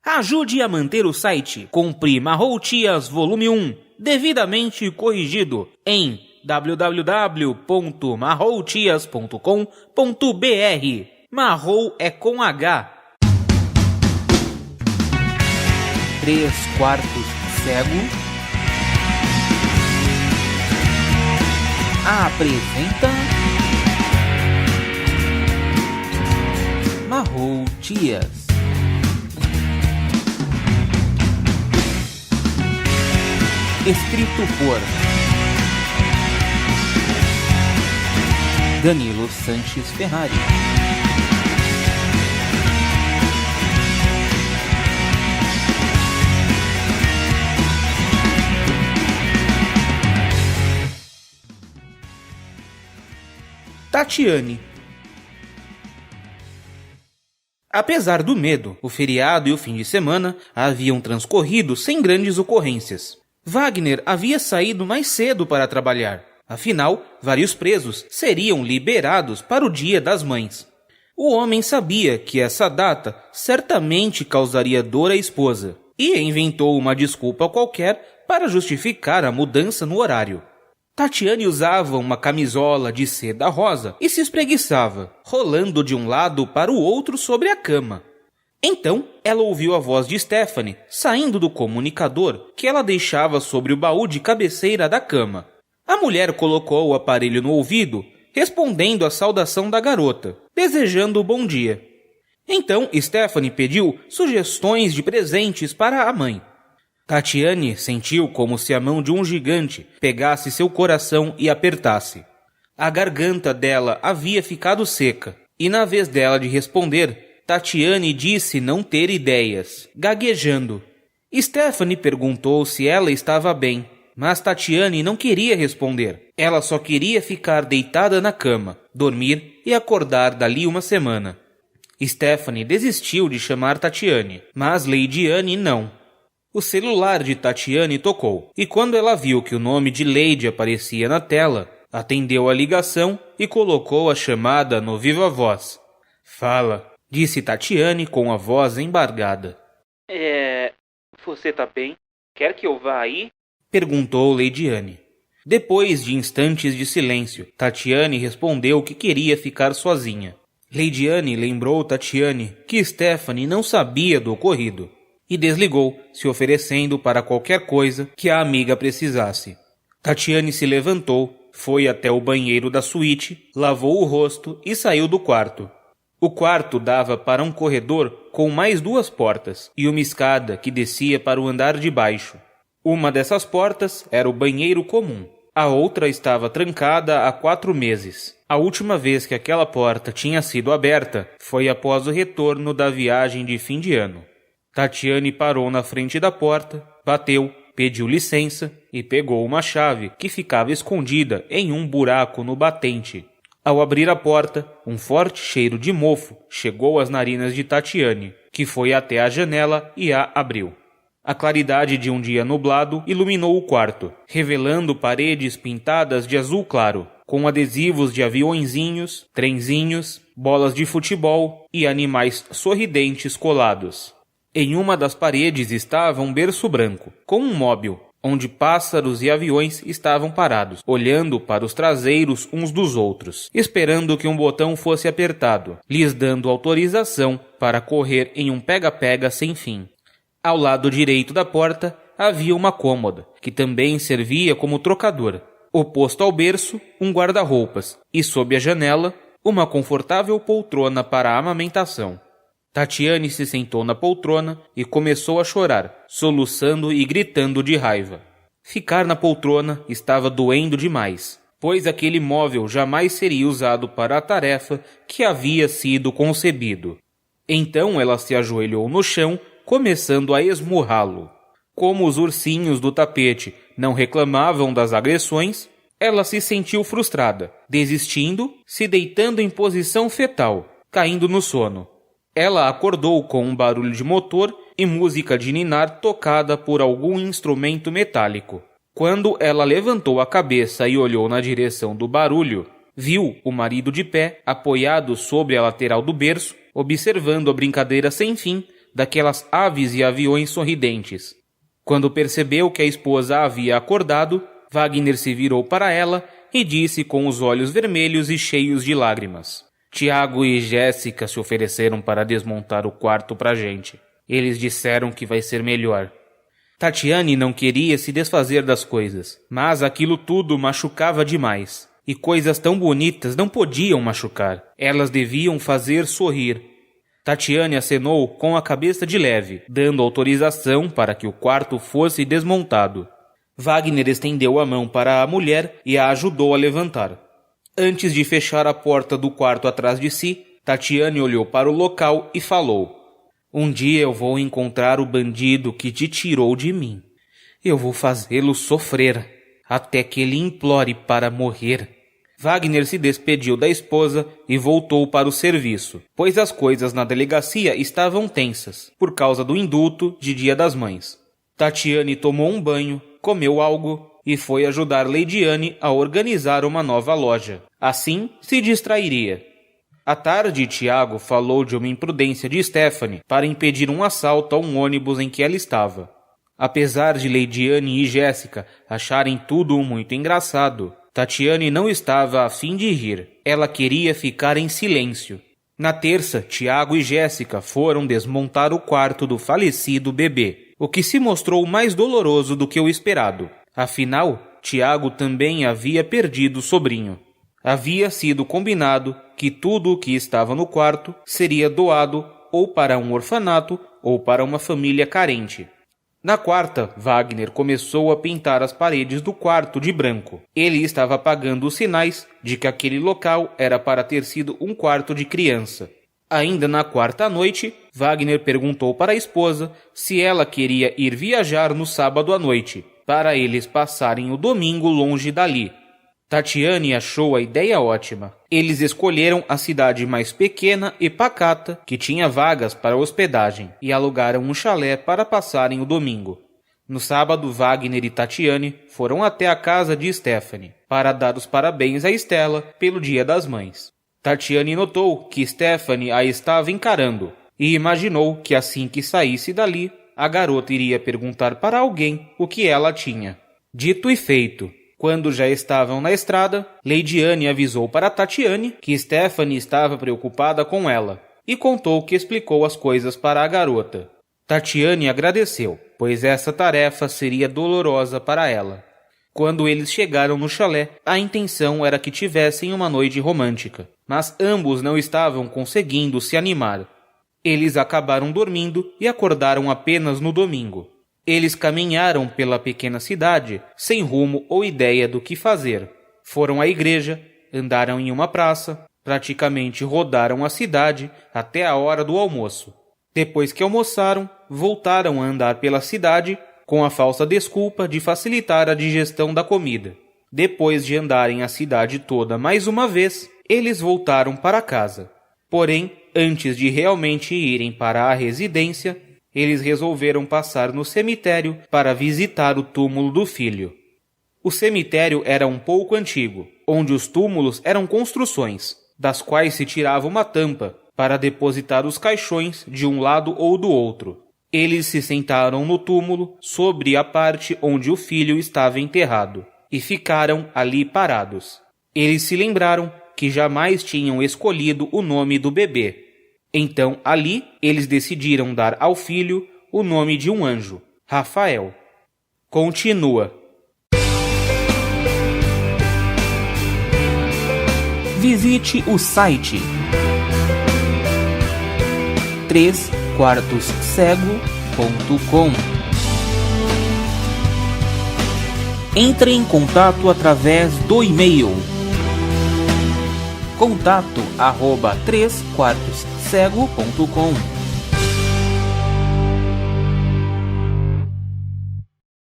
Ajude a manter o site. Compre Marrou Tias Volume 1, devidamente corrigido, em www.marroutias.com.br. Marrou é com H. 3/4 cego apresenta Marrou Tias. Escrito por Danilo Sanches Ferrari. Tatiane. Apesar do medo, o feriado e o fim de semana haviam transcorrido sem grandes ocorrências. Wagner havia saído mais cedo para trabalhar. Afinal, vários presos seriam liberados para o Dia das Mães. O homem sabia que essa data certamente causaria dor à esposa e inventou uma desculpa qualquer para justificar a mudança no horário. Tatiane usava uma camisola de seda rosa e se espreguiçava, rolando de um lado para o outro sobre a cama. Então, ela ouviu a voz de Stephanie saindo do comunicador que ela deixava sobre o baú de cabeceira da cama. A mulher colocou o aparelho no ouvido, respondendo à saudação da garota, desejando bom dia. Então, Stephanie pediu sugestões de presentes para a mãe. Tatiane sentiu como se a mão de um gigante pegasse seu coração e apertasse. A garganta dela havia ficado seca, e na vez dela de responder, Tatiane disse não ter ideias, gaguejando. Stephanie perguntou se ela estava bem, mas Tatiane não queria responder. Ela só queria ficar deitada na cama, dormir e acordar dali uma semana. Stephanie desistiu de chamar Tatiane, mas Lady Anne não. O celular de Tatiane tocou, e quando ela viu que o nome de Lady aparecia na tela, atendeu a ligação e colocou a chamada no viva voz. Fala, disse Tatiane com a voz embargada. Você tá bem? Quer que eu vá aí? Perguntou Lady Anne. Depois de instantes de silêncio, Tatiane respondeu que queria ficar sozinha. Lady Anne lembrou Tatiane que Stephanie não sabia do ocorrido e desligou, se oferecendo para qualquer coisa que a amiga precisasse. Tatiane se levantou, foi até o banheiro da suíte, lavou o rosto e saiu do quarto. O quarto dava para um corredor com mais 2 portas e uma escada que descia para o andar de baixo. Uma dessas portas era o banheiro comum. A outra estava trancada há 4 meses. A última vez que aquela porta tinha sido aberta foi após o retorno da viagem de fim de ano. Tatiane parou na frente da porta, bateu, pediu licença e pegou uma chave que ficava escondida em um buraco no batente. Ao abrir a porta, um forte cheiro de mofo chegou às narinas de Tatiane, que foi até a janela e a abriu. A claridade de um dia nublado iluminou o quarto, revelando paredes pintadas de azul claro, com adesivos de aviõezinhos, trenzinhos, bolas de futebol e animais sorridentes colados. Em uma das paredes estava um berço branco, com um móvel, onde pássaros e aviões estavam parados, olhando para os traseiros uns dos outros, esperando que um botão fosse apertado, lhes dando autorização para correr em um pega-pega sem fim. Ao lado direito da porta havia uma cômoda, que também servia como trocador. Oposto ao berço, um guarda-roupas, e sob a janela, uma confortável poltrona para a amamentação. Tatiane se sentou na poltrona e começou a chorar, soluçando e gritando de raiva. Ficar na poltrona estava doendo demais, pois aquele móvel jamais seria usado para a tarefa que havia sido concebido. Então ela se ajoelhou no chão, começando a esmurrá-lo. Como os ursinhos do tapete não reclamavam das agressões, ela se sentiu frustrada, desistindo, se deitando em posição fetal, caindo no sono. Ela acordou com um barulho de motor e música de ninar tocada por algum instrumento metálico. Quando ela levantou a cabeça e olhou na direção do barulho, viu o marido de pé, apoiado sobre a lateral do berço, observando a brincadeira sem fim daquelas aves e aviões sorridentes. Quando percebeu que a esposa havia acordado, Wagner se virou para ela e disse com os olhos vermelhos e cheios de lágrimas: Tiago e Jéssica se ofereceram para desmontar o quarto pra gente. Eles disseram que vai ser melhor. Tatiane não queria se desfazer das coisas, mas aquilo tudo machucava demais. E coisas tão bonitas não podiam machucar. Elas deviam fazer sorrir. Tatiane acenou com a cabeça de leve, dando autorização para que o quarto fosse desmontado. Wagner estendeu a mão para a mulher e a ajudou a levantar. Antes de fechar a porta do quarto atrás de si, Tatiane olhou para o local e falou: Um dia eu vou encontrar o bandido que te tirou de mim. Eu vou fazê-lo sofrer, até que ele implore para morrer. Wagner se despediu da esposa e voltou para o serviço, pois as coisas na delegacia estavam tensas, por causa do indulto de Dia das Mães. Tatiane tomou um banho, comeu algo e foi ajudar Leidiane a organizar uma nova loja. Assim, se distrairia. À tarde, Tiago falou de uma imprudência de Stephanie para impedir um assalto a um ônibus em que ela estava. Apesar de Leidiane e Jéssica acharem tudo muito engraçado, Tatiane não estava a fim de rir. Ela queria ficar em silêncio. Na terça, Tiago e Jéssica foram desmontar o quarto do falecido bebê, o que se mostrou mais doloroso do que o esperado. Afinal, Tiago também havia perdido o sobrinho. Havia sido combinado que tudo o que estava no quarto seria doado ou para um orfanato ou para uma família carente. Na quarta, Wagner começou a pintar as paredes do quarto de branco. Ele estava apagando os sinais de que aquele local era para ter sido um quarto de criança. Ainda na quarta noite, Wagner perguntou para a esposa se ela queria ir viajar no sábado à noite, para eles passarem o domingo longe dali. Tatiane achou a ideia ótima. Eles escolheram a cidade mais pequena e pacata, que tinha vagas para hospedagem, e alugaram um chalé para passarem o domingo. No sábado, Wagner e Tatiane foram até a casa de Stephanie, para dar os parabéns a Stella pelo Dia das Mães. Tatiane notou que Stephanie a estava encarando, e imaginou que assim que saísse dali, a garota iria perguntar para alguém o que ela tinha. Dito e feito. Quando já estavam na estrada, Leidiane avisou para Tatiane que Stephanie estava preocupada com ela e contou que explicou as coisas para a garota. Tatiane agradeceu, pois essa tarefa seria dolorosa para ela. Quando eles chegaram no chalé, a intenção era que tivessem uma noite romântica, mas ambos não estavam conseguindo se animar. Eles acabaram dormindo e acordaram apenas no domingo. Eles caminharam pela pequena cidade, sem rumo ou ideia do que fazer. Foram à igreja, andaram em uma praça, praticamente rodaram a cidade até a hora do almoço. Depois que almoçaram, voltaram a andar pela cidade, com a falsa desculpa de facilitar a digestão da comida. Depois de andarem a cidade toda mais uma vez, eles voltaram para casa. Porém, antes de realmente irem para a residência, eles resolveram passar no cemitério para visitar o túmulo do filho. O cemitério era um pouco antigo, onde os túmulos eram construções, das quais se tirava uma tampa para depositar os caixões de um lado ou do outro. Eles se sentaram no túmulo sobre a parte onde o filho estava enterrado e ficaram ali parados. Eles se lembraram que jamais tinham escolhido o nome do bebê. Então, ali, eles decidiram dar ao filho o nome de um anjo, Rafael. Continua. Visite o site 3quartoscego.com. Entre em contato através do e-mail contato@3quartoscego.com.